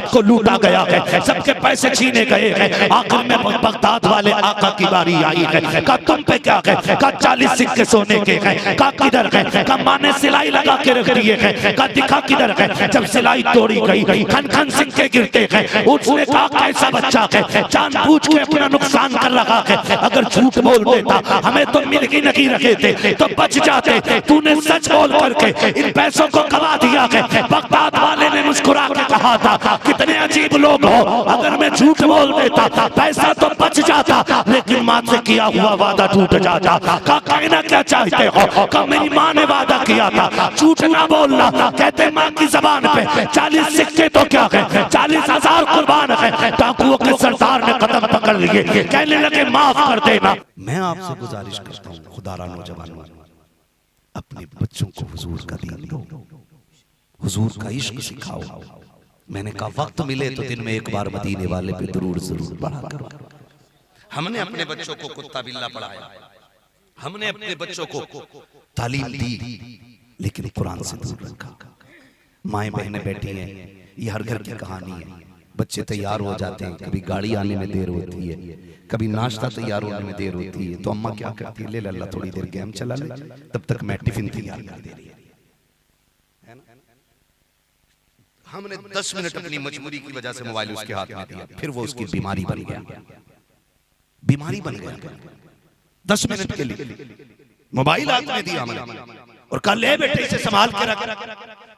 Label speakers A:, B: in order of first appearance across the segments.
A: सबको लूटा गया है, सबके पैसे छीने गए हैं। आखिर में बगदाद वाले आका की बारी आई है। कहा तुम पे क्या है? कहा 40 सिक्के सोने के हैं। कहा किधर है? कहा माँ ने सिलाई लगा के रख दिए हैं। कहा दिखा किधर है? जब सिलाई तोड़ी गई खन खन सिक्के गिरते हैं। उसने कहा कैसा बच्चा है, जानबूझ के अपना नुकसान कर रहा है। अगर झूठ बोल देता हमें तो मिल ही नहीं रखे थे तो बच जाते। तूने सच बोल करके इन पैसों को गवा दिया है। बगदाद वाले ने मुस्कुरा के कहा था कितने अजीब लोग हो, अगर मैं झूठ बोल देता पैसा तो बच जाता, लेकिन माँ से किया हुआ वादा टूट जाता। कहा कहना क्या चाहते हो? कहा मेरी माँ ने वादा किया था झूठ ना बोलना। कहते माँ की जबान पे 40 सिक्के तो क्या है, 40,000 कुर्बान है। डाकुओं के सरदार ने कदम पकड़ लिए, कहने लगे माफ कर देना। मैं आपसे गुजारिश करता हूँ खुदारा नौजवानों, अपने बच्चों को हुजूर का दीन दो, हुजूर का इश्क सिखाओ। मैंने कहा वक्त मिले तो दिन में एक बार मदीने वाले पे दुरूद जरूर पढ़ा करो। हमने अपने बच्चों को कुत्ता बिल्ला पढ़ाया, हमने अपने बच्चों को तालीम दी, लेकिन कुरान से दूर रखा। माएँ बहनें बैठी हैं, ये हर घर की कहानी है। बच्चे तैयार हो जाते हैं, कभी गाड़ी आने में देर होती है, कभी नाश्ता तैयार होने में देर होती है, तो अम्मा क्या करती है, ले लल्ला थोड़ी देर गेम चला ले, तब तक मैं टिफिन तैयार कर दे रही है। हमने 10 मिनट अपनी मजबूरी की वजह से मोबाइल उसके हाथ में दिया, फिर वो उसकी बीमारी बन गया, बीमारी बन गया। 10 मिनट के लिए मोबाइल हाथ में दिया हमने और कहा ले बेटे इसे संभाल के रख।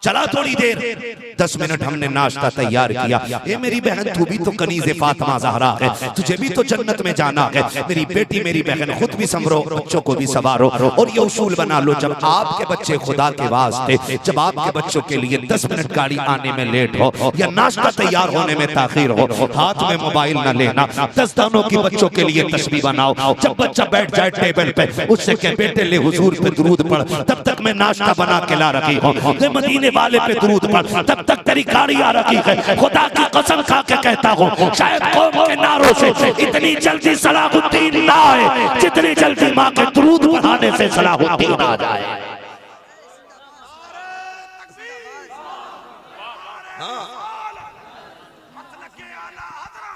A: चला थोड़ी देर, 10 मिनट हमने नाश्ता तैयार किया। ये मेरी बहन तू भी तो कनीज़े फातिमा ज़हरा है, तुझे भी तो जन्नत में जाना है। मेरी बेटी मेरी बहन खुद भी संभरो, बच्चों को भी संवारो, और ये उसूल बना लो जब आपके बच्चे खुदा के वास्ते, जब आपके बच्चों के लिए 10 मिनट गाड़ी आने में लेट हो या नाश्ता तैयार होने में ताखीर हो, हाथ में मोबाइल न लेना। 10 दानों की बच्चों के लिए तस्बीह बनाओ। जब बच्चा बैठ जाए टेबल पे, उससे कह बेटे ले हुजूर पे दुरूद पढ़, तब तक मैं नाश्ता बना के ला रखी हूँ। मदीने वाले पे दुरूद पढ़, तब तक तेरी गाड़ी आ रखी है। खुदा की कसम खा के कहता हूँ शायद कौम के नारों से इतनी जल्दी सलाहुद्दीन ना आए जितनी जल्दी माँ के दुरूद पढ़ाने से सलाहुद्दीन आ जाए।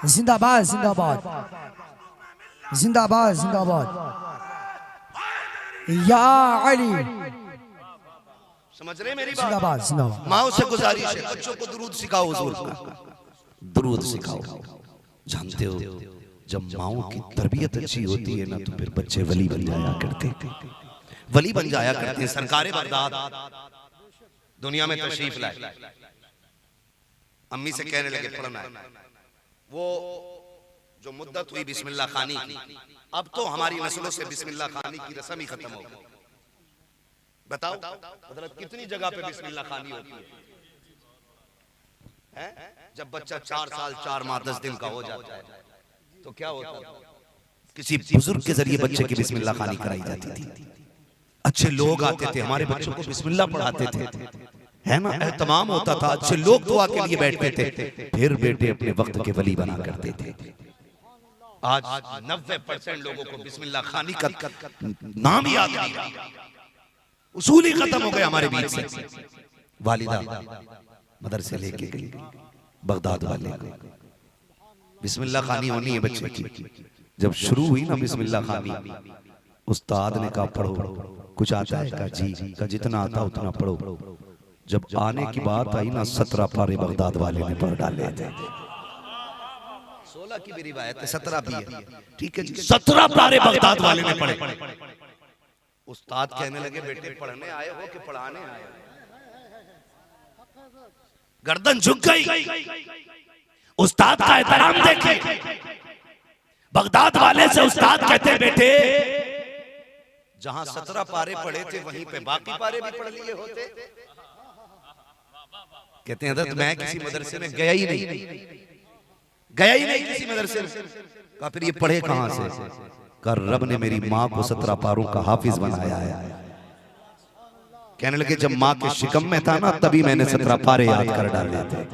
B: जिंदाबाद जिंदाबाद जिंदाबाद जिंदाबाद या अली।
A: समझ रहे मेरी बात?
B: जिंदाबाद जिंदाबाद।
A: माओ से गुजारिश है बच्चों को दुरूद सिखाओ, हुजूर का दुरूद सिखाओ। जानते हो जब माओ की तरबियत अच्छी होती है ना तो फिर बच्चे वली बन जाया करते, वली बन जाया करते हैं। सरकारे बगदाद दुनिया में तशरीफ लाए, अम्मी से कहने लगे पढ़ना है। वो जो मुद्दत हुई बिस्मिल्लाह खानी की, अब तो हमारी नस्लों से बिस्मिल्लाह खानी की रस्म ही खत्म हो गई। बताओ हजरत कितनी जगह पे बिस्मिल्लाह खानी होती है? जब बच्चा 4 साल 4 माह 10 दिन का हो जाता है तो क्या होता है, किसी बुजुर्ग के जरिए बच्चे की बिस्मिल्लाह खानी कराई जाती थी। अच्छे लोग आते थे, हमारे बच्चों को बिस्मिल्लाह पढ़ाते थे, है ना, एहतमाम होता था। अच्छे लोग दुआ के लिए बैठते थे, फिर बेटे अपने वक्त के वली बना करते थे। आज 90% लोगों को बिस्मिल्लाह खानी का नाम याद नहीं, उसूल ही खत्म हो गए हमारे बीच से। वालिदा मदरसे लेके गई बगदाद वाले को, बिस्मिल्लाह खानी होनी है बच्चे की। जब शुरू हुई ना बिस्मिल्लाह खानी, उस्ताद ने कहा पढ़ो, कुछ आता है? कहा जी। कहा जितना आता उतना पढ़ो। जब आने की बात आई ना 17 पारे बगदाद वाले ने पढ़ डाले थे। 16 की भी रिवायत है, 17 भी है, ठीक है जी। 17 पारे बगदाद वाले ने पढ़े। उस्ताद कहने लगे बेटे पढ़ने आए हो कि पढ़ाने आए हो? गर्दन झुक गई। उस्ताद का एहतराम देखे। बगदाद वाले से उस्ताद कहते बेटे जहां 17 पारे पढ़े थे वहीं पे बाकी पारे भी पढ़ लिए होते। कहते हैं हज़रत मैं किसी मदरसे में गया ही नहीं किसी मदरसे में। कहा फिर ये पढ़े कहां से? कर रब ने मेरी माँ को 17 पारों का हाफिज बनाया है। कहने लगे जब माँ के शिकम में था ना तभी मैंने 17 पारे याद कर डाले थे।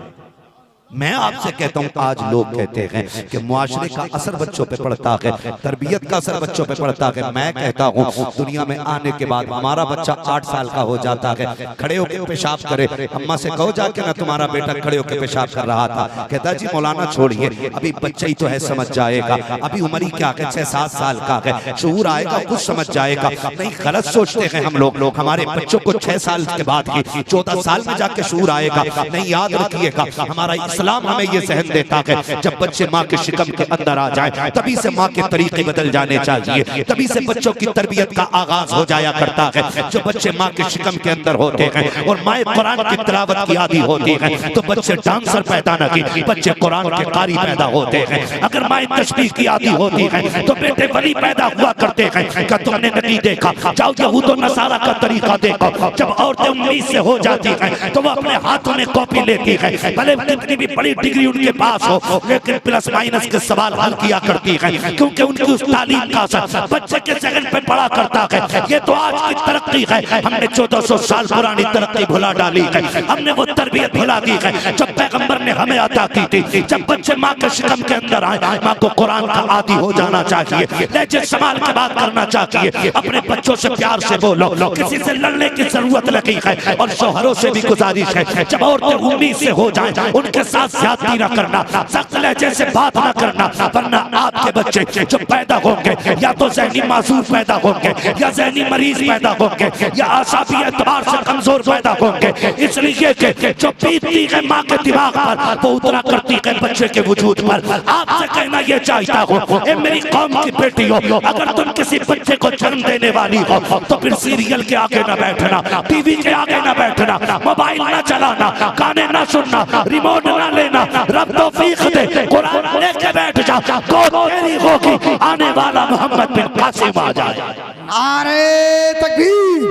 A: मैं आपसे कहता हूँ आज लोग कहते हैं कि मुआशरे का असर बच्चों पे पड़ता है, तरबियत का असर बच्चों पे पड़ता है। मैं कहता हूँ दुनिया में आने के बाद हमारा बच्चा 8 साल का हो जाता है, खड़े होकर पेशाब करे, अम्मा से कहो जाके ना तुम्हारा बेटा खड़े होकर पेशाब कर रहा था, कहता जी मौलाना छोड़िए अभी बच्चा ही तो है, समझ जाएगा, अभी उम्र ही क्या है 6-7 साल का है, शऊर आएगा कुछ समझ जाएगा। नहीं, गलत सोचते हैं हम लोग। हमारे बच्चों को 6 साल के बाद ही 14 साल में जाके शऊर आएगा। नहीं, याद रखिएगा हमारा इस्लाम हमें ये सहन देता है जब बच्चे माँ के शिकम के अंदर आ जाए तभी से माँ के तरीके बदल जाने चाहिए, तभी से बच्चों की तरबियत का आगाज हो जाया करता है। जो बच्चे माँ के शिकम के अंदर होते हैं और माँ कुरान की तिलावत की आदी होती है तो बच्चे डांसर पैदा न की, बच्चे कुरान के कारी पैदा होते हैं। अगर माँ तस्बीह की आदी होती है तो बेटे वली पैदा हुआ करते हैं। क्या तुमने नहीं देखा? जाओ यहूद और नसारा का तरीका देखो, जब औरतें 19 से हो जाती हैं तो वो अपने हाथों में कॉपी लेती है, भले कितनी भी बड़ी डिग्री उनके पास हो लेकिन प्लस माइनस के सवाल हल किया करती है, क्योंकि उनकी उस तालीम का असर बच्चे के जहन पे पड़ा करता है। ये तो आज की तरक्की है, हमने 1400 साल पुरानी तरक्की भुला डाली है, हमने वो तरबियत भुला दी है जब पैगंबर ने हमें अता की थी। जब बच्चे माँ के शिकम के अंदर आए, माँ को कुरान का आदी हो जाना चाहिए, लहजे संभाल के बात करना चाहिए, अपने बच्चों से प्यार से बोलो, किसी से लड़ने की जरूरत लगी है। और शौहरों से भी गुजारिश है जब औरतें 19 से हो जाएं उनके साथ ज्यादती न करना, सख्त लहजे से बात न करना, वरना आपके बच्चे जो पैदा होंगे या तो ज़हनी मासूम पैदा होंगे या ज़हनी मरीज पैदा होंगे या आसाबी एतबार से कमजोर पैदा होंगे। इसलिए कि जो बीतती है माँ के दिमाग पर वो उतना करती है बच्चे के वजूद पर। आपसे कहना ये चाहता हूँ, ए मेरी कौम की बेटी हो, अगर तुम किसी बच्चे को जन्म देने वाली हो तो फिर सीरियल के आगे न बैठना, टीवी के आगे न बैठना, मोबाइल न चलाना, गाने न सुनना, रिमोट न लेना, रब तौफीक दे कुरान लेके बैठ जा, तो तेरी होगी आने वाला मोहम्मद बिन कासिम आ जाए।
B: नारे तकबीर,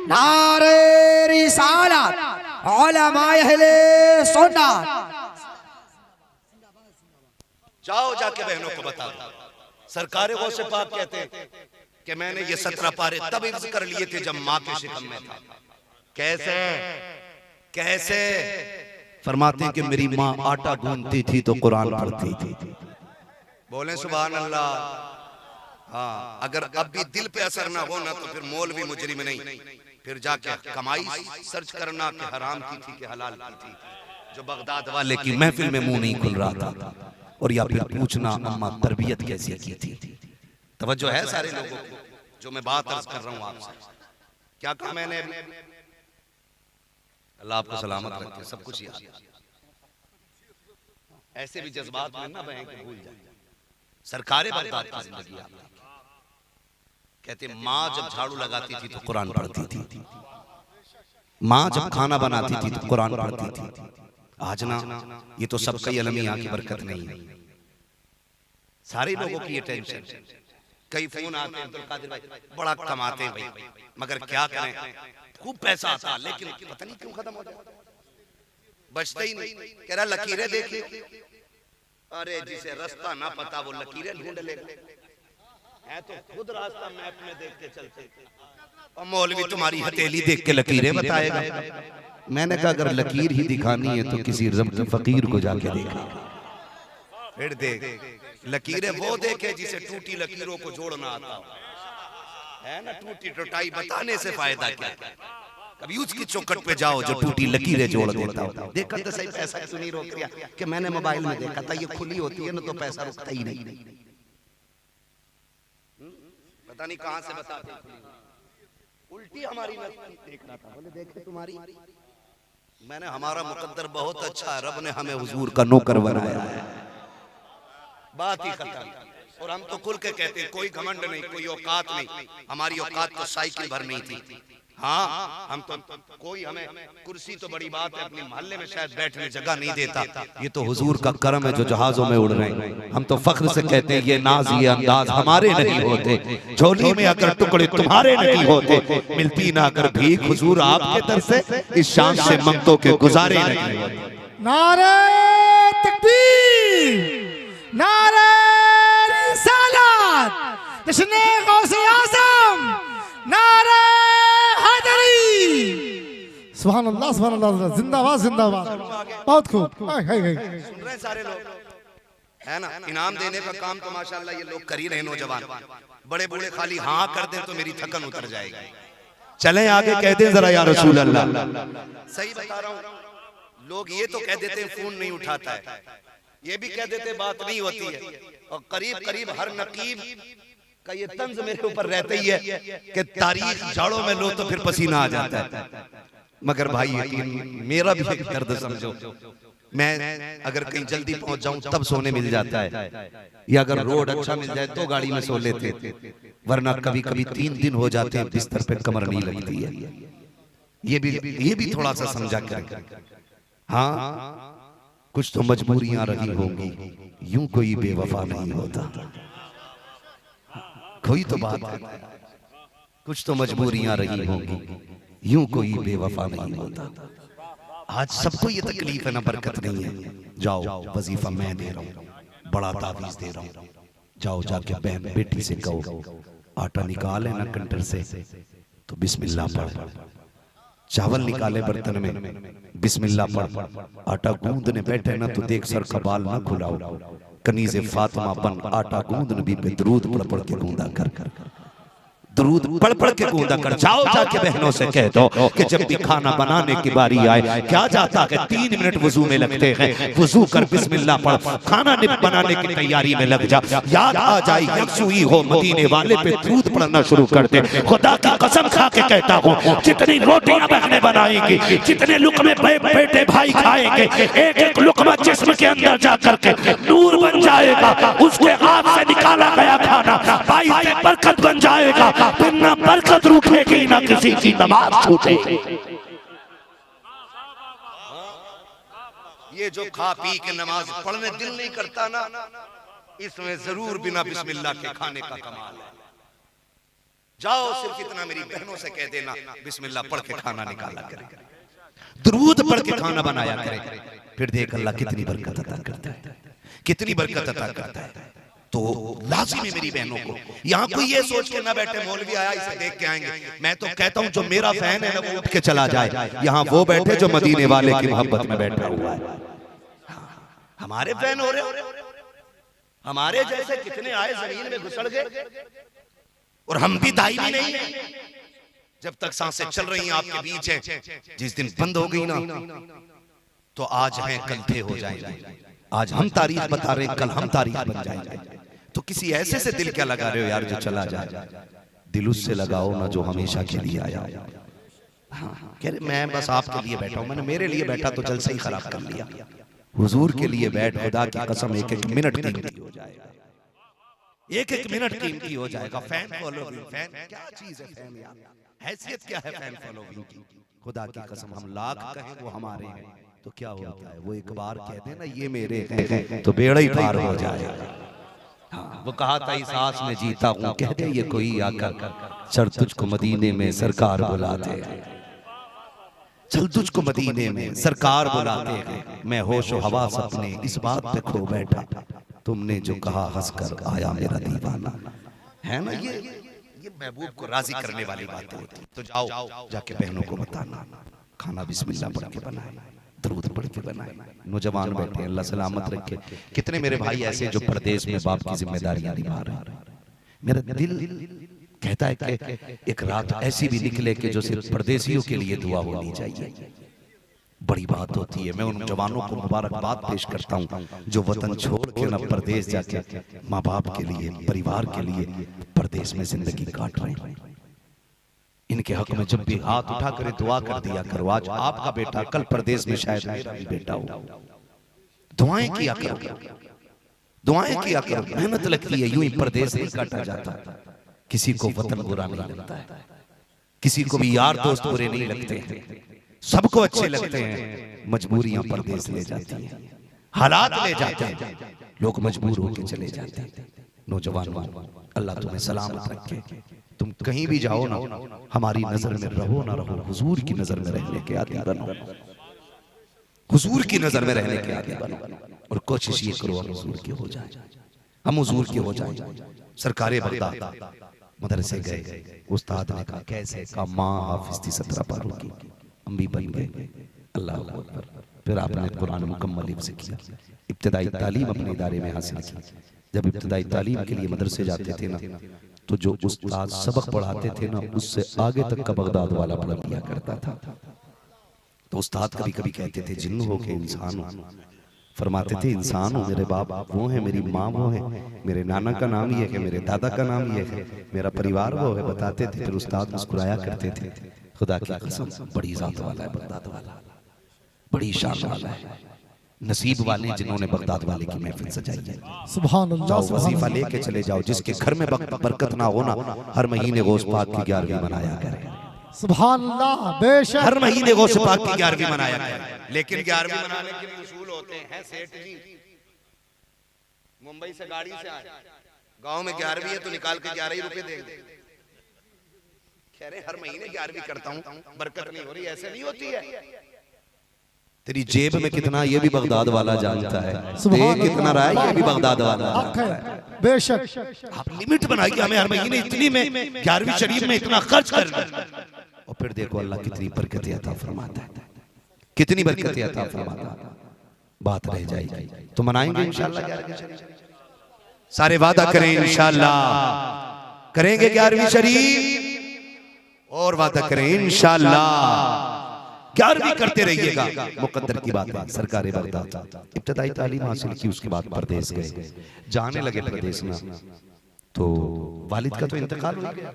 B: नारे रिसालत, उलमाए अहले सुन्नत।
A: जाओ जाके बहनों को बता दो, सरकार गौसे पाक कहते हैं कि मैंने ये 17 पारे तब हिफ्ज़ कर लिए थे जब माँ के शिकम में था। कैसे कैसे? फरमाते हैं कि मेरी माँ आटा गूंथती थी तो कुरान पढ़ती थी। बोले सुभान अल्लाह। हाँ, अगर अब भी दिल पे असर ना हो ना तो फिर मौलवी मुजरिम नहीं, फिर जाके कमाई सर्च करना कि हराम की थी कि हलाल की थी। जो बगदाद वाले की महफिल में मुंह नहीं खुल रहा था, और या फिर पूछना अम्मा तरबियत कैसी की थी। तवज्जो है सारे लोगों को जो मैं बात अर्ज कर रहा हूँ आपसे? क्या कहा मैंने? अल्लाह आपको सलामत रखे, सब कुछ याद। ऐसे भी जज्बात में ना बहें कि भूल जाए। सरकारे बगदाद की जिंदगी आप कहते माँ जब झाड़ू लगाती थी तो कुरान पढ़ती थी, माँ जब खाना बनाती थी तो कुरान पढ़ती थी। आज ना ये तो सबका ही अलमिया की बरकत नहीं है, सारे लोगों की ये टेंशन। कई फोन आते हैं अब्दुल कादिर भाई बड़ा कमाते हैं भाई, मगर क्या करें, खूब पैसा आता है लेकिन पता नहीं क्यों खत्म हो जाता, बचता ही नहीं। कह रहा लकीरें देखिए, अरे जिसे रास्ता ना पता वो लकीरें ढूंढ लेगा, है तो खुद रास्ता मैप में देख के चलते, और मौलवी तुम्हारी हथेली देख के लकीरें बताएगा। मैंने कहा अगर लकीर ही दिखानी है तो किसी रज़म फकीर को जाके देखा, फिर देख लकीरें वो देखे जिसे टूटी लकीरों को जोड़ना आता है ना। टूटी टुटाई बताने से फायदा क्या? कभी उसकी चौखट पे जाओ जो टूटी लकीरें जोड़ देता हो। देखा तो सही, पैसा क्यों नहीं रोक दिया? कि मैंने मोबाइल में देखा था, ये खुली होती है ना तो पैसा रुकता ही नहीं। पता नहीं कहां से बताते, उल्टी हमारी देख रहा था, बोले देखे तुम्हारी। मैंने हमारा मुकद्दर बहुत अच्छा है, रब ने हमें हुजूर का नौकर बनाया है, बात ही खत्म। और हम तो खुल के कहते हैं कोई घमंड नहीं, कोई औकात नहीं, हमारी औकात तो साइकिल भर नहीं थी। हाँ, हम तो कोई, हमें कुर्सी तो बड़ी बात है, अपने मोहल्ले में शायद बैठने जगह नहीं देता। ये तो हुजूर का करम है जो जहाजों में उड़ रहे हैं। हम तो फख्र से कहते हैं ये नाज ये अंदाज हमारे नहीं होते, झोली में अगर टुकड़े तुम्हारे नहीं होते, मिलती ना अगर भीख हुजूर आपके दर से, इस शान से मंगतों के गुजारे नहीं होते।
B: नारे तकबीर, नारे रिसालत, जश्न गौसे आज़म, नारे हैदरी। सुभान अल्लाह, जिंदाबाद जिंदाबाद, बहुत खूब।
C: सुन रहे हैं सारे लोग, है ना? इनाम देने का काम तो माशाल्लाह ये लोग कर ही रहे, नौजवान बड़े बूढ़े खाली हाँ कर दें तो मेरी थकन उतर जाएगी।
A: चले आगे कह दे जरा या रसूल अल्लाह।
C: सही बता रहा हूँ, लोग ये तो कह देते हैं फोन नहीं उठाता है, ये भी कह देते बात नहीं होती है, और करीब करीब हर नकीब का ये तंज मेरे ऊपर रहता ही है कि तारीख झाड़ों में लो तो फिर पसीना आ जाता है। मगर भाई यकीन मेरा भी एक दर्द समझो, मैं अगर कहीं जल्दी पहुंच जाऊं तब सोने मिल जाता है, या अगर रोड अच्छा मिल जाए तो गाड़ी में सो लेते, वरना कभी कभी 3 दिन हो जाते हैं बिस्तर पे कमर नहीं लगती है। ये भी थोड़ा सा समझा कर। हाँ, कुछ तो मजबूरियां रही होंगी, यूं कोई बेवफा नहीं होता, कोई तो बात है, कुछ तो मजबूरियां रही होंगी, यूं कोई बेवफा नहीं होता। आज सबको ये तकलीफ है ना, बरकत नहीं है। जाओ वजीफा मैं दे रहा हूँ, बड़ा तावीज दे रहा हूँ, जाओ जाके बहन बेटी से कहो आटा निकाले ना कंटर से तो बिस्मिल्लाह पढ़, चावल निकाले बर्तन में बिस्मिल्लाह पढ़, आटा गूंदने बैठे ना तो देख सर का बाल ना खुलाओ, कनीज़े फातिमा बन आटा गूंदने भी पे दरूद पढ़ पढ़ के गूंदा कर, दरूद पढ़ पढ़ के गूंदा कर। जाओ जाके बहनों से कह दो कि जब भी खाना बनाने की बारी आए, क्या जाता है 3 मिनट वजू में लगते हैं, वजू कर बिस्मिल्लाह पढ़, खाना बनाने की तैयारी में लग जा, याद आ जाए यकसुई हो मदीने वाले पे दरूद पढ़ना शुरू कर दे। खुदा की कसम खा के कहता हूँ, जितनी रोटियां बहनें बनाएंगी, जितने लुकमे बेटे भाई खाएंगे, एक एक लुकमा जिस्म के अंदर जा करके नूर बन जाएगा। उसके हाथ से निकाला गया खाना भाई से बरकत बन जाएगा, फिर ना बरकत रूठेगी ना किसी की नमाज छूटेगी। ये जो खा पी के नमाज पढ़ने दिल नहीं करता ना, इसमें जरूर बिना बिस्मिल्लाह के खाने का कमाल है। जाओ सिर्फ इतना मेरी बहनों से कह देना, बिस्मिल्लाह पढ़ के खाना निकाला करे, दरूद पढ़ के खाना बनाया करे, फिर देख अल्लाह कितनी बरकत अता करता है, कितनी बरकत अता करता है। तो लाजिम है मेरी बहनों को, यहाँ कोई ये सोच के ना बैठे मौलवी आया इसे देख के आएंगे। मैं तो कहता हूँ जो मेरा फैन है ना वो उठ के चला जाए, यहाँ वो बैठे जो मदीने वाले की मोहब्बत में बैठा हुआ है। हमारे फैन हो रहे, हमारे जैसे कितने आए जमीन में घुसड़ गए, और हम भी दाई भी नहीं है। जब तक सांसें चल रही हैं आपके बीच हैं, जिस दिन बंद हो गई ना तो आज हैं कल थे हो जाएंगे। आज हम तारीख बता रहे हैं, कल हम तारीख बन जाएंगे। तो किसी ऐसे से दिल क्या लगा रहे हो यार जो चला जाए, दिल उससे लगाओ ना जो हमेशा के लिए आया। कह रहे मैं बस आपके लिए बैठा हूं, मैंने मेरे लिए बैठा तो जलसा ही खराब कर लिया। हुजूर के लिए बैठ, खुदा की कसम एक एक मिनट कीमती हो जाएगा, एक एक मिनट कीमती हो जाएगा। फैन फॉलोइंग, फैन क्या चीज है, फैन यार हैसियत क्या है फैन फॉलोइंग की। खुदा की कसम हम लाख कहें वो हमारे हैं तो क्या होता है, वो एक बार कह दे ना ये मेरे हैं तो बेड़ा ही पार हो जाएगा। हाँ, वो कहा था इस आस में जीता हूँ, कह दे ये कोई आकर चल तुझको मदीने में सरकार बुलाते हैं, चल तुझको मदीने में सरकार बुलाते हैं। मैं होशो हवास अपने इस बात पे खो बैठा, तुमने जो कहा हंसकर आया मेरा दीवाना। है ना, ये महबूब को राजी करने वाली बातें होती। तो जाओ जाके बहनों को बताना, खाना बिस्मिल्लाह पढ़ के बनाए, दरूद पढ़ के बनाए। नौजवान बैठे अल्लाह सलामत रखे। कितने मेरे भाई ऐसे जो परदेश में बाप की जिम्मेदारियां निभा रहे हैं। मेरा दिल कहता है कि एक रात ऐसी भी निकले कि जो सिर्फ परदेशियों के लिए दुआ होनी चाहिए। बड़ी बात होती है। मैं उन जवानों को मुबारकबाद पेश करता हूँ जो वतन छोड़ के ना परदेश जाके माँ बाप के लिए, परिवार के लिए परदेश में जिंदगी काट रहे हैं। इनके हक में जब भी हाथ उठा कर दुआ कर दिया करो। आज आपका बेटा, कल प्रदेश में शायद मेरा भी बेटा हो। दुआएं किया करो, दुआएं किया करो। मेहनत लगती है, यूं ही प्रदेश नहीं काटा जाता। किसी को वतन बुरा नहीं लगता है, किसी को भी यार दोस्त बुरे नहीं लगते हैं, सबको अच्छे लगते हैं। मजबूरियां परदेश ले जाती हैं, हालात ले जाते हैं, लोग मजबूर होकर चले जाते हैं। नौजवान अल्लाह तुम्हें सलामत रखे। तुम कहीं भी जाओ ना, हमारी नजर में रहो ना रहो, हुजूर की नजर में रहने के आदी बनो, हुजूर की नजर में रहने के आदी बनो। और कोशिश ये करो हम हुजूर के हो जाए, हम हुजूर के हो जाए। सरकारे बगदाद मदरसे गए, उस्ताद ने कहा कैसे, का माँ हाफिज थी 17 पारों की,
A: हम भी बन गए। अल्लाह अकबर। फिर आपने कुरान मुकम्मल हिफ्ज़ किया, इब्तिदाई तालीम अपने इदारे में हासिल की। जब इब्तिदाई तालीम के लिए मदरसे जाते थे ना, तो जो उस्ताद सबक पढ़ाते थे ना, उससे आगे तक का बगदाद वाला पढ़ लिया करता था। तो उस्ताद कभी कभी कहते थे जिन्न हो के इंसान हो, फरमाते थे इंसान हो, मेरे बाप वो है, मेरी माँ वो है, मेरे नाना का नाम ये है, मेरे दादा का नाम ये है, मेरा परिवार वो है, बताते थे। फिर उस्ताद मुस्कुराया करते थे, खुदा की कसम बड़ी जात वाला है बगदाद वाला, बड़ी शान वाला है, नसीब वाले जिन्होंने बगदाद वाले की महफिल सजाई है।
B: सुभान अल्लाह,
A: जाओ वजीफा लेके चले जाओ, जिसके घर में बरकत ना हो ना, हर महीने गौस पाक की 11वीं मनाया करें।
B: सुभान अल्लाह, बेशक
A: हर महीने गौस पाक की 11वीं मनाया करें। लेकिन 11वीं मनाने के लिए उसूल होते हैं। सेठ जी मुंबई से गाड़ी से आए, गांव में 11वीं है तो निकाल के 11 ही रुपए दे दे। कह रहे हर महीने 11वीं करता हूं, बरकत नहीं हो रही। ऐसे नहीं होती है। तेरी जेब में कितना ये भी बगदाद वाला जानता है, दे कितना रहा है ये भी बगदाद वाला जानता है।
B: बेशक
A: आप लिमिट बनाइए, हमें हर महीने इतनी में 11वीं शरीफ में इतना खर्च करना। और फिर देखो अल्लाह कितनी बरकतें अता फरमाता है, कितनी बरकतें अता फरमाता है। बात रह जाएगी तो मनाएंगे इंशाअल्लाह 11वीं शरीफ। सारे वादा करें इंशाअल्लाह करेंगे 11वीं शरीफ, और वादा करें इंशाअल्लाह 11वीं करते रहिएगा। मुकद्दर की बात है। सरकार बगदाद इब्तिदाई तालीम हासिल की, उसके बाद परदेश गए। जाने लगे परदेश में तो वालिद का तो इंतकाल हो गया।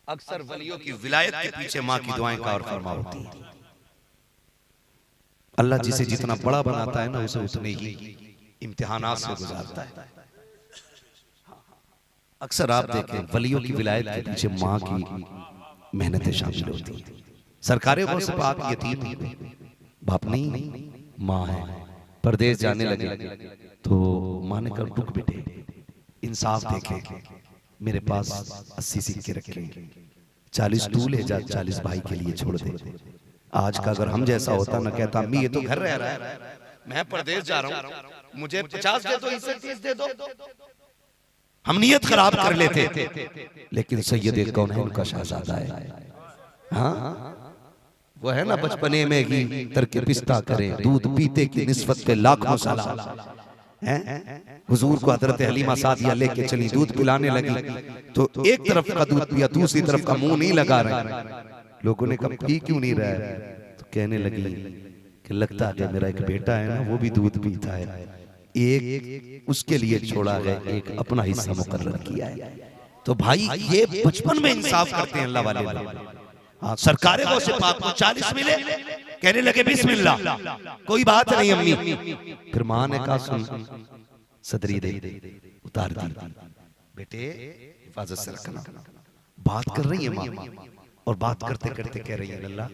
A: अक्सर वलियों की विलायत के पीछे माँ की दुआएं का और फरमा होती है। अल्लाह जिसे जितना बड़ा बनाता है ना, उसे उतने ही इम्तिहानात से गुजारता है। अक्सर आप देखें वलियों की विलायत के पीछे माँ की मेहनतें शामिल होती हैं। सरकारें को सिर्फ आप यतीम बाप नहीं, माँ है। परदेश जाने लगे तो माँ ने कहा रुक बेटे, इंसाफ देखे, मेरे पास 80 सिक्के रखे, 40 तू ले जा, 40 भाई के लिए छोड़ दे। आज का अगर हम जैसा होता ना, कहता अम्मी ये तो घर रह रहा है, मैं परदेश जा रहा हूँ, मुझे 50 दे दो, इससे 30 दे दो। हम नियत खराब कर लेते। लेकिन सैयद कौनैन का शहजादा है, हाँ वो है ना, बचपने में ही तरके पिस्ता करे, दूध पीते की निस्बत पे लाखों सलाम। हुजूर को हजरत हलीमा सादिया लेके चली, दूध पिलाने लगी तो एक तरफ का दूध पिया, दूसरी तरफ का मुंह नहीं लगा रहे। लोगों ने कहा पी क्यों नहीं रहा है? तो कहने लगी कि लगता है मेरा एक बेटा है ना, वो भी दूध पीता है, एक उसके लिए छोड़ा है, एक अपना हिस्सा मुकर्रर किया है। तो भाई ये बचपन में इंसाफ करते हैं अल्लाह वाले। हाँ, सरकारें को से पाक को 40 मिले, कहने लगे बिस्मिल्लाह, कोई बात नहीं अम्मी। फिर माँ ने कहा सुन, सदरी दे उतार दी, बेटे हिफाजत से रखना। बात कर रही है माँ, और बात करते करते कह रही है अल्लाह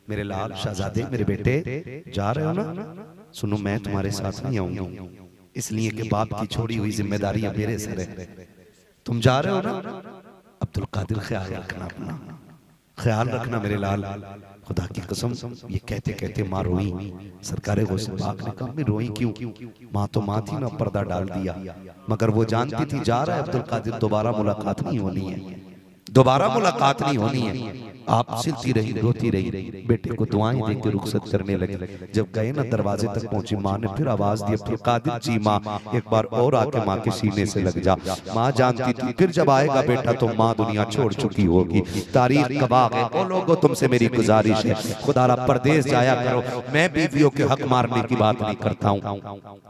A: मेरे लाल शहजादे, मेरे बेटे जा रहे हो ना, सुनो मैं तुम्हारे साथ नहीं आऊंगी, इसलिए कि बाप की छोड़ी हुई जिम्मेदारियां मेरे सर है। तुम जा रहे हो ना, अब्दुल कादिर ख्याल रखना, अपना ख्याल रखना मेरे लाल। खुदा की कसम ये कहते कहते माँ रोई। सरकारे गौसे पाक ने कहा मैं रोई क्यों? माँ तो माँ थी ना, पर्दा डाल दिया, मगर वो जानती थी जा रहा है अब्दुल कादिर, दोबारा मुलाकात नहीं होनी है, दोबारा मुलाकात नहीं होनी है। आप सिलती रही, रोती रही, बेटे को दुआएं देकर रुखसत करने लगे। जब गए ना दरवाजे तक पहुंची, माँ ने फिर आवाज दी अब्दुल कादिर जी माँ एक बार और आके माँ के सीने से लग जा। माँ जानती थी फिर जब आएगा बेटा तो माँ दुनिया छोड़ चुकी होगी, तारीख गवाह है। ओ लोगों तुमसे मेरी गुजारिश है, खुदारा परदेश जाया करो। मैं बीवियों के हक मारने की बात नहीं करता हूँ,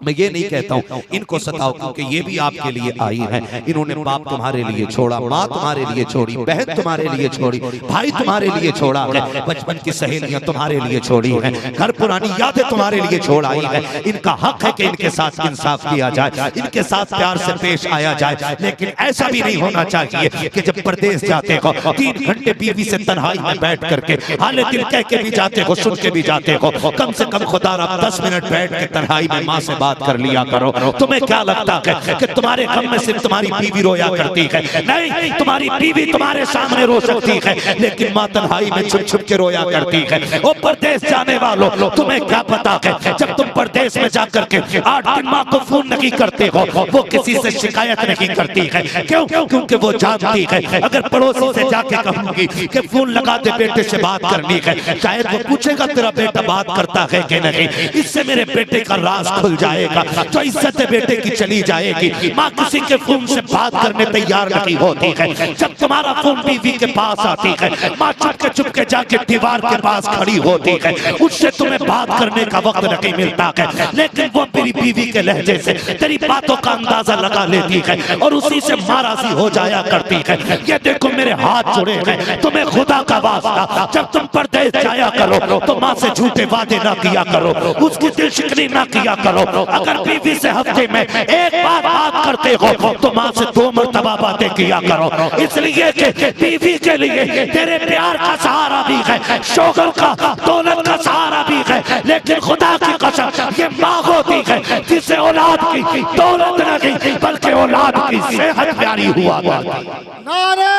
A: मैं ये नहीं कहता हूँ इनको सताओ, क्योंकि ये भी आपके लिए आई है। इन्होंने बाप तुम्हारे लिए छोड़ा, माँ तुम्हारे लिए छोड़ी, बहन तुम्हारे लिए छोड़ी, भाई तुम्हारे लिए छोड़ा है, बचपन की सहेलियां तुम्हारे लिए छोड़ी हैं, घर पुरानी यादें तुम्हारे लिए छोड़ आई है। इनका हक है कि इनके साथ इंसाफ किया जाए, इनके साथ प्यार से पेश आया जाए। लेकिन ऐसा भी नहीं होना चाहिए कि जब परदेश जाते हो 3 घंटे बीवी से तन्हाई में बैठ करके हाले दिल कह के भी जाते हो, सुन के भी जाते हो। कम से कम खुदा 10 मिनट बैठ के तन्हाई में माँ से बात कर लिया करो। तुम्हें क्या लगता है कि तुम्हारे गम में सिर्फ तुम्हारी बीवी रोया करती है? नहीं, तुम्हारी बीवी तुम्हारे सामने रो सकती है, लेकिन माँ तन्हाई में छुप छुप के रोया करती है। वो परदेश जाने वालों, तुम्हें क्या पता है जब तुम परदेश में जाकर के 8 दिन माँ को फोन नहीं करते हो, वो किसी से शिकायत नहीं करती है। क्यों? क्योंकि वो जानती है अगर पड़ोसी से जाके कहूंगी कि फोन लगा दे बेटे से बात करनी है, शायद वो पूछेगा तेरा बेटा बात करता है कि नहीं, इससे मेरे बेटे का राज खुल जाएगा, तो इज्जत बेटे की चली जाएगी। माँ किसी के फोन से बात करने तैयार नहीं होती है। जब तुम्हारा फोन बीवी के पास आती है, माँ चुपके जाके दीवार के पास खड़ी होती है, उससे तुम्हें बात करने का वक्त नहीं मिलता है, लेकिन वो मेरी बीवी के लहजे से तेरी बातों का अंदाजा लगा लेती है और उसी से नाराजी हो जाया करती है। ये देखो मेरे हाथ जुड़े हैं, तुम्हें खुदा का वास्ता जब तुम परदेश जाया करो तो माँ से झूठे वादे ना किया करो, उसकी दिल शिकनी ना किया करो। अगर बीवी से हफ्ते में एक बार बात करते हो तो माँ से 2 मरतबा बातें किया करो, इसलिए कि बीवी के लिए तेरे प्यार का सहारा भी है, शोहर का दौलत का सहारा भी है, लेकिन खुदा की कसम ये माँ होती है जिसे औलाद की दौलत नहीं बल्कि औलाद की सेहत प्यारी हुआ करती।
B: नारे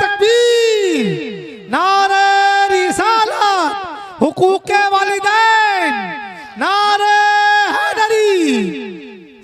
B: तकबीर, नारे रिसालत, हुकूके वालिदैन, नारे हैदरी।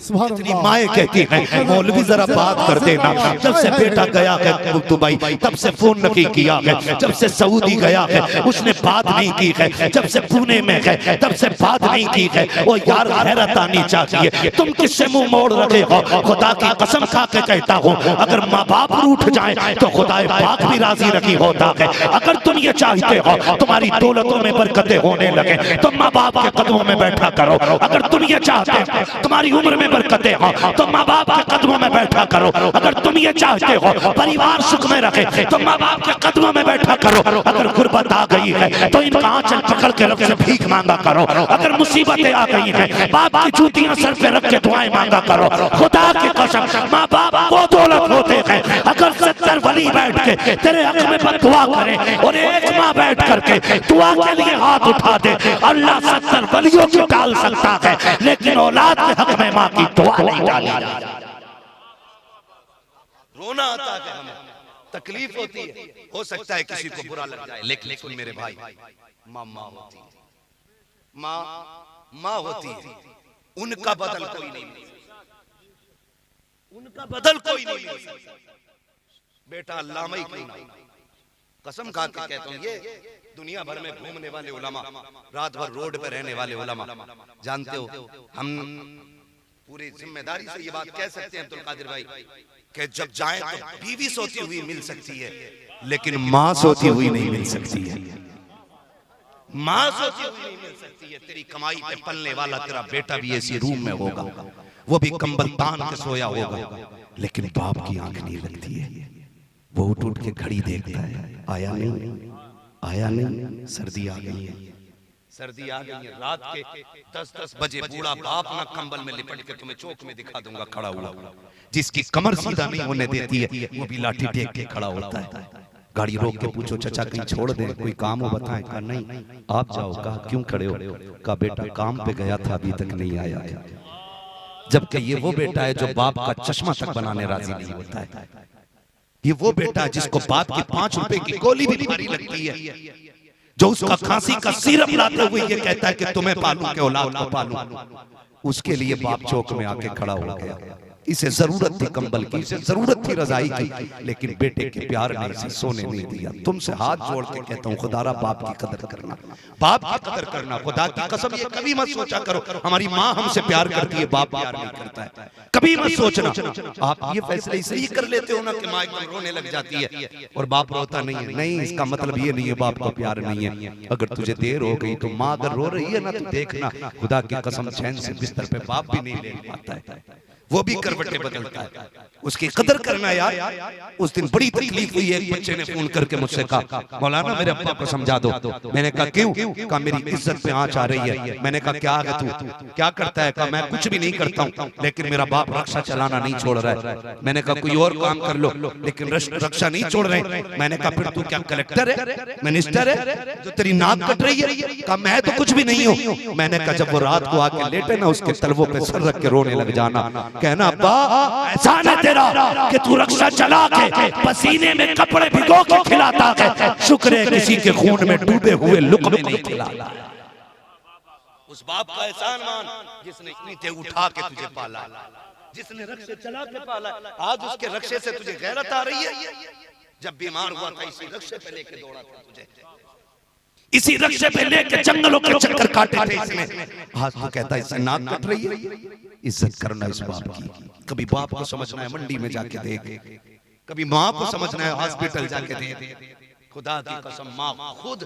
A: इतनी माएँ कहती हैं मौलवी जरा बात कर देना, जब से बेटा गया है दुबई तब से फोन नहीं किया है, जब से सऊदी गया है उसने बात नहीं की है, जब से पुणे में है तब से बात नहीं की है। वो यार हैरत आनी चाहिए, तुम किससे मुंह मोड़ रखे हो? खुदा की कसम खा के कहता हूँ अगर माँ बाप रूठ जाए तो खुदा पाक भी राजी नहीं होता है। अगर तुम ये चाहते हो तुम्हारी दौलतों में बरकतें होने लगे तो माँ बाप के कदमों में बैठा करो। अगर तुम ये चाहते हो तुम्हारी उम्र में बरकतें हो तो माँ बाप के कदमों में बैठा करो। अगर तुम ये चाहते हो परिवार सुख में रखे तो माँ बाप के कदमों में बैठा करो। अगर गुर्बत आ गई है तो इनका आंचल पकड़ के रब से भीख मांगा करो। अगर मुसीबतें आ गई हैं बाप की जूतियां सर पे रख के दुआएं मांगा करो। खुदा की कसम माँ बाप वो दौलत होते हैं, अगर 70 वली बैठ के तेरे हक में बददुआ करें और एक माँ बैठ करके दुआ के लिए हाथ उठा दे, अल्लाह 70 वलियों को डाल सकता है, लेकिन औलाद के हक में माँ की दुआ नहीं डाली जाती।
C: रोना आता है हमें, तकलीफ होती है, हो सकता है किसी को बुरा लग जाए, लेकिन सुन मेरे भाई, माँ माँ होती है, माँ माँ होती है, उनका बदल कोई नहीं, उनका बदल कोई नहीं। बेटा अल्लामा ही क्यों ना, कसम खा के कहता हूँ, ये दुनिया भर में घूमने वाले उलमा, रात भर रोड पे रहने वाले उलमा, जानते हो हम पूरी जिम्मेदारी से ये बात कह सकते हैं अब्दुल कादिर भाई कि जब जाए तो बीवी सोती हुई मिल सकती है, लेकिन माँ सोती हुई नहीं मिल सकती है। माँ सोती हुई नहीं मिल सकती है। तेरी कमाई पे पलने वाला तेरा बेटा भी ऐसी रूम में होगा, वो भी कंबल तान के सोया होगा, लेकिन बाप की आंख नहीं लगती है। वो उठ उठ के घड़ी देखता है, आया नहीं, आया नहीं, सर्दी आ गई है, सर्दी आ गई है। रात के 10-10 बजे बूढ़ा बाप ना कंबल में लिपट के तुम्हें चौक में दिखा दूंगा खड़ा हुआ, जिसकी कमर सीधा नहीं होने देती है वो भी लाठी टेक के खड़ा होता है। गाड़ी रोक के पूछो चाचा कहीं छोड़ दे, कोई काम हो बताएं? कहा नहीं आप जाओ। कहा क्यों खड़े हो? कहा बेटा काम पे गया था अभी तक नहीं आया है। जबकि ये वो बेटा है जो बाप का चश्मा तक बनाने राजी नहीं होता है। ये वो बेटा है जिसको बाप की 5 रुपए की गोली भी भारी लगती है, जो उसका खांसी का सिरप लाते हुए ये कहता है कि तुम्हें पालूं के औलाद को पालूं। उसके लिए बाप चौक में आके खड़ा हो गया। इसे जरूरत थी कंबल की, इसे जरूरत थी रजाई की, लेकिन बेटे के प्यार ने इसे सोने नहीं दिया। तुमसे हाथ जोड़ के कहता हूँ खुदारा बाप की कदर करना, बाप की कदर करना। खुदा की कसम ये कभी मत सोचा करो हमारी माँ हमसे प्यार करती है बाप प्यार नहीं करता है, कभी मत सोचना। आप ये फैसले इसलिए कर लेते हो ना कि माँ एकदम रोने लग जाती है और बाप रोता नहीं है। नहीं, इसका मतलब ये नहीं है बाप को प्यार नहीं है। अगर तुझे देर हो गई तो माँ अगर रो रही है ना तो देखना, खुदा की कसम चैन से बिस्तर पे बाप भी नहीं ले पाता है, वो भी करवटें बदलता है। उसकी कदर करना यार। उस दिन बड़ी तकलीफ हुई, एक बच्चे ने फोन करके मुझसे कहा मौलाना मेरे अब्बा को समझा दो। मैंने कहा क्यों? कहा मेरी इज्जत पे आंच आ रही है। मैंने कहा क्या है तू क्या करता है? कहा मैं कुछ भी नहीं करता हूँ, लेकिन मेरा बाप रक्षा चलाना नहीं छोड़ रहा है। मैंने कहा कोई और काम कर लो, लेकिन रक्षा नहीं छोड़ रहे। मैंने कहा फिर तू क्या कलेक्टर है, मिनिस्टर है जो तेरी नाक कट रही है? कहा मैं तो कुछ भी नहीं हूँ। मैंने कहा जब वो रात को आके लेटे ना उसके तलवों पे सर रख के रोने लग जाना,
A: कहना अब्बा एहसान है तेरा कि तू रक्षा चला के पसीने में कपड़े भिगो के खिलाता है, शुक्र है किसी के खून में डूबे हुए लुक़मे नहीं खिलाता।
C: उस बाप का एहसान मान जिसने ईंटें उठा के तुझे पाला, जिसने रक्षे चला के पाला। आज उसके रक्षे से तुझे गैरत आ रही है। जब बीमार हुआ था इसी रक्षे पे लेके दौड़ा था तुझे,
A: इसी रक्षे पे लेके जंगलों के चक्कर काटे थे इसने। आज तो कहता है इससे नाक कट रही है। इज्जत करना इस बाप की। कभी बाप को समझना है मंडी में जाके देख, कभी माँ को समझना है हॉस्पिटल जाके देख। खुदा की कसम माँ खुद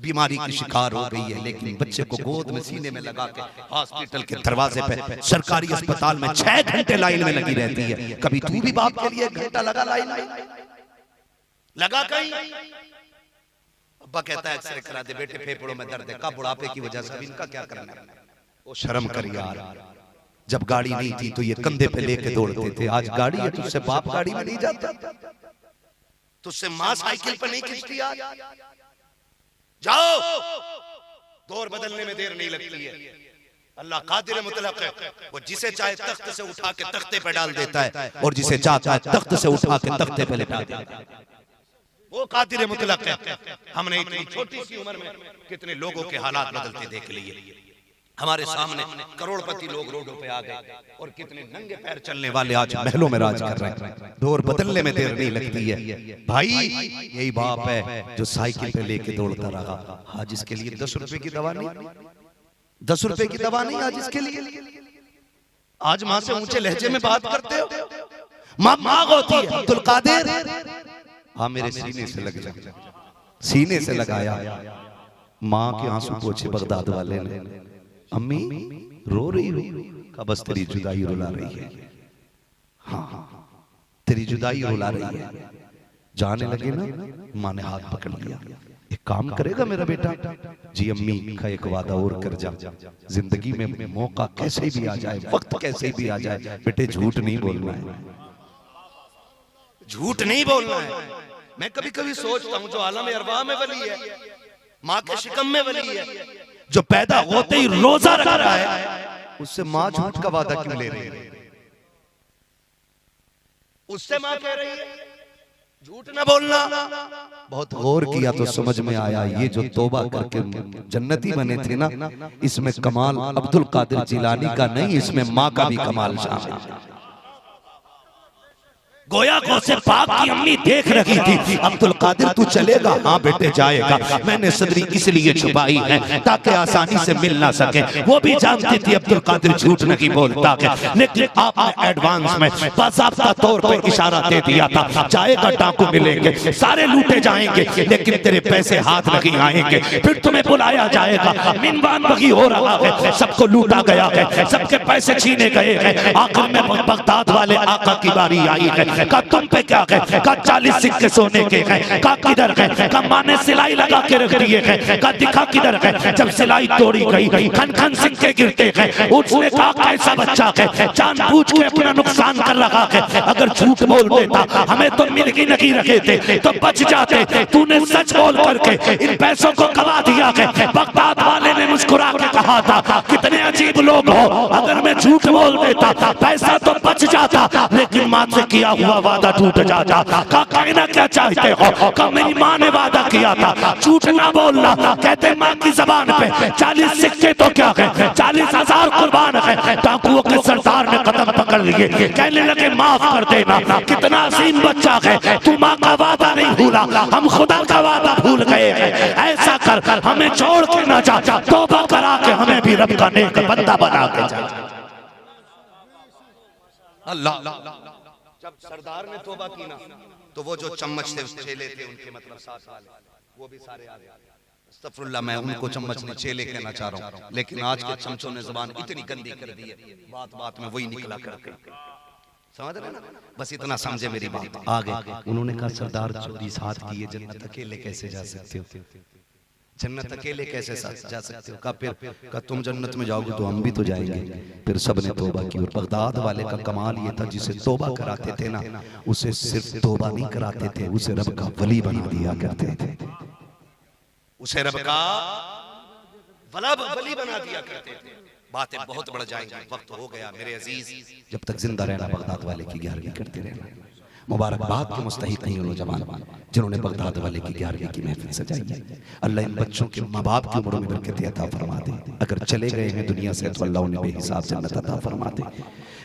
A: बीमारी की शिकार हो गई है, लेकिन बच्चे को गोद में सीने में लगा के हॉस्पिटल के दरवाजे पे सरकारी अस्पताल में 6 घंटे लाइन में लगी रहती है। कभी तू भी बाप के लिए 1 घंटा लगा लाइन में? लगा कहीं? अब्बा कहता है एक्सरे करा दे बेटे, फेफड़ों में दर्द है। का बुढ़ापे की वजह से इनका क्या करना है? वो शर्म कर यार, जब गाड़ी नहीं थी तो ये कंधे पे लेके दौड़ते थे। आज गाड़ी है, तुझसे बाप गाड़ी में नहीं जाता, तुझसे माँ साइकिल पर नहीं खींचती। आज जाओ, दौर बदलने में देर नहीं लगती है। अल्लाह कादिर मुतलक है, वो जिसे चाहे तख्त से उठा के तख्ते पे डाल देता है और जिसे चाहता है तख्त से उठा के तख्ते पे लेटा देता है। वो कादिर मुतलक है। हमने इतनी छोटी सी उम्र में कितने लोगों के हालात बदलते देख लिए। हमारे सामने करोड़पति लोग रोडों पे आ गए और कितने नंगे पैर चलने वाले आज महलों में राज कर रहे हैं। दौर बदलने में देर नहीं लगती है भाई। यही बाप है जो साइकिल पे लेके दौड़ता रहा। आज इसके लिए 10 रुपए की दवा नहीं, 10 रुपए की दवा नहीं आज इसके लिए। आज माँ से ऊंचे लहजे में बात करते हो। माँ माँ होती है। अब्दुल कादिर, हाँ मेरे सीने से लग जा, सीने से लगाया। माँ के आंसू पोछे बगदाद वाले ने। अम्मी रो रही हो? का बस तेरी जुदाई रुला रही है। हाँ तेरी जुदाई रुला रही है। जाने लगे ना, माँ ने हाथ पकड़ लिया। एक काम करेगा मेरा बेटा? जी अम्मी का एक वादा और कर जा, जिंदगी में मौका कैसे भी आ जाए, वक्त कैसे भी आ जाए, बेटे झूठ नहीं बोलना है, झूठ नहीं बोलना है। मैं कभी कभी सोचता हूँ जो आलम अरवाह में वली है, माँ के शिकम में वली है, जो पैदा होते ही रोजा रख रहा है, उससे माँ झूठ का वादा क्यों ले रही है? उससे माँ कह रही है झूठ ना बोलना। बहुत गौर किया तो समझ में आया, ये जो तौबा करके जन्नती बने थे ना, इसमें कमाल अब्दुल कादिर जिलानी का नहीं, इसमें माँ का भी कमाल शामिल है। गोया को से पाक की अम्मी देख रही थी। अब्दुल कादिर तू चलेगा? हाँ बेटे जाएगा। मैंने सदरी इसलिए छुपाई है ताकि आसानी से मिल ना सके। वो भी जानती थी अब्दुल कादिर झूठ नहीं बोलता है, लेकिन आपने एडवांस में बाज़ाब्ता तौर पे इशारा दे दिया था, जाएगा डाकू मिलेंगे, सारे लूटे जाएंगे, लेकिन तेरे पैसे हाथ नहीं आएंगे। फिर तुम्हें बुलाया जाएगा, मिनवान वही हो रहा है, सबको लूटा गया है, सबके पैसे छीने गए हैं। आखिर में बगदाद वाले आका की बारी आई है। का तुम पे क्या है? का 40 सिक्के सोने के हैं। का किधर है? का माँ ने सिलाई लगा के रख दिए हैं। का दिखा किधर है? जब सिलाई तोड़ी गई खन खन सिक्के गिरते हैं। उसने कहा कैसा बच्चा है, जानबूझ के अपना नुकसान कर रहा है। अगर झूठ बोल देता, हमें तो मिल ही नहीं रखे थे तो बच जाते। तूने सच बोल करके इन पैसों को गवा दिया है। बगदाद वाले ने मुस्कुरा के कहा था कितने अजीब लोग हो, अगर मैं झूठ बोल देता पैसा तो बच जाता, लेकिन माँ से किया हुआ वादा टूट जाता। का कहना क्या चाहते हो? का मेरी माँ ने वादा किया था झूठ ना बोलना। कहते माँ की जबान पे 40 सिक्के तो क्या है, 40,000 कुर्बान है। डाकुओं के सरदार ने कदम पकड़ लिए, कहने लगे माफ कर देना, कितना अजीम बच्चा है, तू माँ का वादा नहीं भूला, हम खुदा का वादा भूल गए हैं। ऐसा कर हमें छोड़ के ना जा, तौबा करा के हमें भी रब का नेक बंदा बना के जा। अल्लाह जब सरदार ने तौबा की ना, तो वो जो चम्मच थे चेले थे उनके मतलब 7 साल, वो भी सारे आ गए। अस्तगफिरुल्लाह, मैं उनको चम्मच ने चेले कहना चाह रहा हूँ, लेकिन आज के चमचों ने जुबान इतनी गंदी कर दी है, बात बात में वही निकला करके। समझ रहे ना? बस इतना समझे मेरी बात। आगे उन्होंने कहा सरदार 24 हाथ की ये जन्नत अकेले कैसे जा सकते हो? जन्नत अकेले कैसे जा सकते हो? का फिर का तुम जन्नत में जाओगे तो हम भी तो जाएंगे। फिर सब ने तौबा की। और बगदाद वाले का कमाल ये था, जिसे तौबा कराते थे ना, उसे सिर्फ तौबा नहीं कराते थे, उसे रब का वली बना दिया करते थे। उसे रब का वली बना दिया करते थे।
C: बातें बहुत बढ़ जाएंगी, वक्त हो गया मेरे अजीज। जब तक जिंदा रहना बगदाद वाले की 11वीं करते रहना। मुबारकबाद के मुस्तहिक नहीं उन नौजवान जिन्होंने बगदाद वाले की 11वीं की महफिल सजाई है। अल्लाह इन बच्चों के माँ बाप की उम्रों में बरकत अता फरमा दे। अगर चले गए हैं दुनिया से तो अल्लाह उन्हें बेहिसाब जन्नत अता फरमा दे,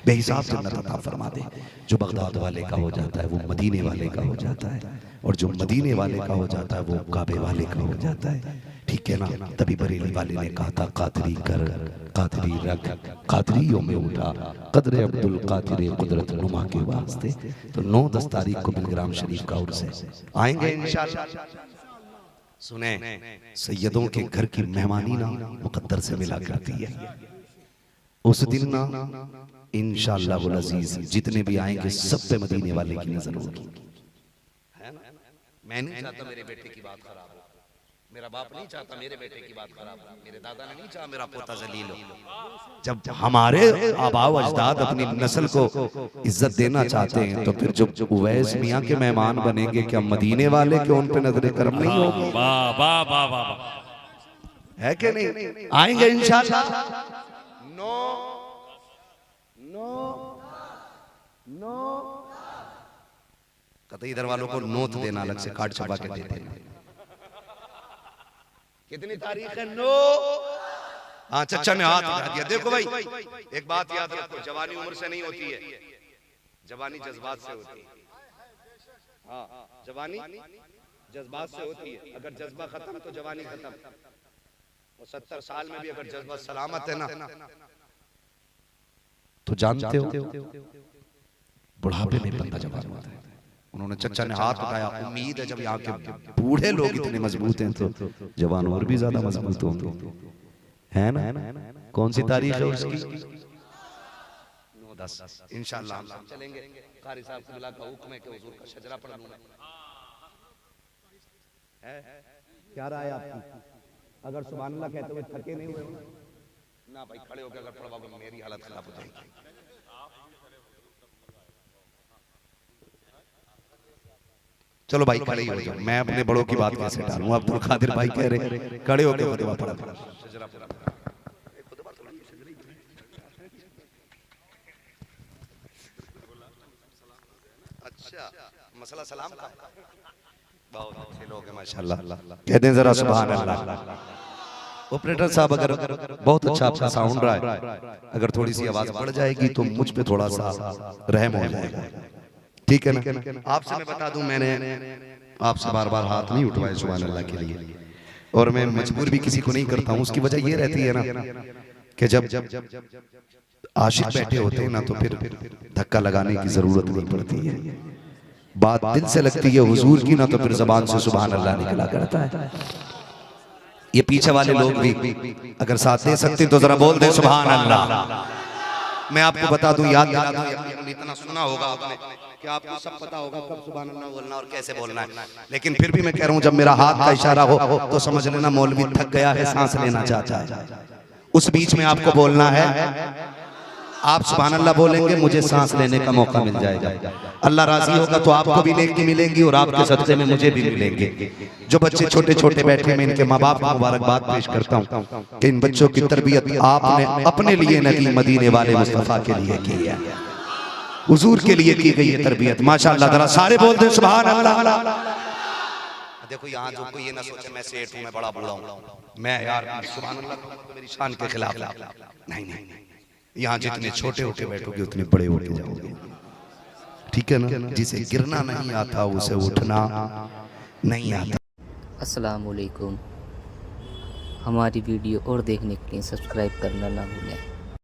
C: बेहिसाब जन्नत अता फरमा दे। जो बगदाद वाले का हो जाता है वो मदीने वाले का हो जाता है, और जो मदीने वाले का हो जाता है वो काबे वाले का हो जाता है। ठीक है ना? तभी बरेली वाले ने कहा था कादरी कर कादरी रख कादरियों में उठा कदरे अब्दुल कादिर कुदरत नुमा के वास्ते। तो 9-10 तारीख को बिलग्राम शरीफ का उर्स है, आएंगे इंशाअल्लाह। सुने, सैयदों के घर की मेहमानी ना मुकद्दर से मिला करती है। उस दिन ना इंशाअल्लाह वुल अजीज जितने भी आएंगे सब पे मदीने वाले की नजर होगी। मैं नहीं चाहता मेरे बेटे की बात खराब हो, मेरा बाप नहीं चाहता मेरे बेटे की बात खराब हो, मेरे दादा ने नहीं चाहा मेरा पोता जलील हो। जब हमारे आबा व अजदाद अपनी नस्ल को इज्जत देना चाहते हैं तो फिर जब उवैस मियां के मेहमान बनेंगे, क्या मदीने वाले के उन पे नजर करम नहीं होगी?
A: वाह वाह वाह वाह,
C: है कि नहीं? आएंगे इंशाअल्लाह। नो नो नो कहते इधर वालों को नोट देना अलग से कार्ड छपा के दे देना। कितनी तारीख है? नो। हाँ, चचा ने हाथ उठा दिया। देखो भाई, एक बात याद रखो, जवानी उम्र से नहीं होती है, जवानी जज्बात से होती है। हाँ, जवानी जज्बात से होती है। अगर जज्बा खत्म तो जवानी खत्म। और 70 साल में भी अगर जज्बा सलामत है ना तो जानते हो बुढ़ापे में बंदा जवान होता है। उन्होंने चचा ने हाथ उठाया, उम्मीद है जब यहाँ के बूढ़े लोग इतने मजबूत हैं तो जवान और भी ज्यादा मजबूत होंगे, है ना? कौन सी तारीख है उसकी? 9-10 इंशाअल्लाह हम चलेंगे। कारी साहब से का हुक्म है कि हुजूर का शजरा पढ़ लूंगा। है क्या राय आपकी? अगर सुभान अल्लाह कहते हुए थके नहीं हुए ना भाई, खड़े होकर अगर पढ़वाओगे मेरी हालत खराब हो जाएगी। चलो भाई खड़े हो जाओ, मैं अपने बड़ों की बात कैसे टालूं? अब्दुल कादिर भाई कह रहे खड़े होकर खुतबा पढ़ा। अच्छा, मसला सलाम का। बहुत अच्छे लोग हैं माशाल्लाह, कहते हैं जरा सुभान अल्लाह। ऑपरेटर साहब अगर बहुत अच्छा आपका साउंड रहा है, अगर थोड़ी सी आवाज बढ़ जाएगी तो मुझ पे थोड़ा सा रहम हो जाएगा, ठीक है ना? आपसे मैं बता दूं, मैंने आपसे बार बार हाथ नहीं उठवाए सुभान अल्लाह के लिए, और मैं मजबूर भी किसी को नहीं करता हूं। उसकी वजह ये रहती है ना कि जब आशिक बैठे होते हैं ना तो फिर धक्का लगाने की जरूरत नहीं पड़ती है। बात दिल से लगती है हुजूर की ना तो फिर जबान से सुभान अल्लाह निकला करता है। ये पीछे वाले लोग भी अगर साथ दे सकते तो जरा बोल दे सुभान अल्लाह। मैं आपको बता दूं, याद दिला दूं, इतना सुना होगा आपने कि आपको सब पता होगा कब सुभान अल्लाह बोलना और कैसे बोलना है, लेकिन फिर भी मैं कह रहा हूं जब मेरा हाथ का इशारा हो तो समझ लेना मौलवी थक गया है, सांस लेना चाहता है। उस बीच में आपको बोलना है, आप सुभान अल्लाह बोलेंगे, मुझे सांस लेने का मौका मिल जाएगा। अल्लाह राजी होगा तो आपको भी नेकी मिलेंगी और आपके सदक़े में मुझे भी मिलेंगे। जो बच्चे छोटे छोटे बैठे, मैं इनके माँ बाप को मुबारकबाद पेश करता हूँ कि इन बच्चों की तरबियत आपने अपने लिए न की, मदीने वाले मुस्तफा के लिए की है, हुजूर के लिए की गई है तरबियत। माशाअल्लाह, जरा सारे बोल दे सुभान अल्लाह। देखो यहाँ जो कोई ये ना सोचे मैं सेठ हूँ, मैं बड़ा बूढ़ा हूँ, मैं यार सुभान अल्लाह तो मेरी शान के खिलाफ नहीं। नहीं, यहाँ जितने छोटे होके बैठोगे उतने बड़े होके जाओगे, ठीक है ना? जिसे गिरना नहीं आता उसे उठना नहीं आता।
D: अस्सलाम वालेकुम। हमारी वीडियो और देखने के लिए सब्सक्राइब करना ना भूलें।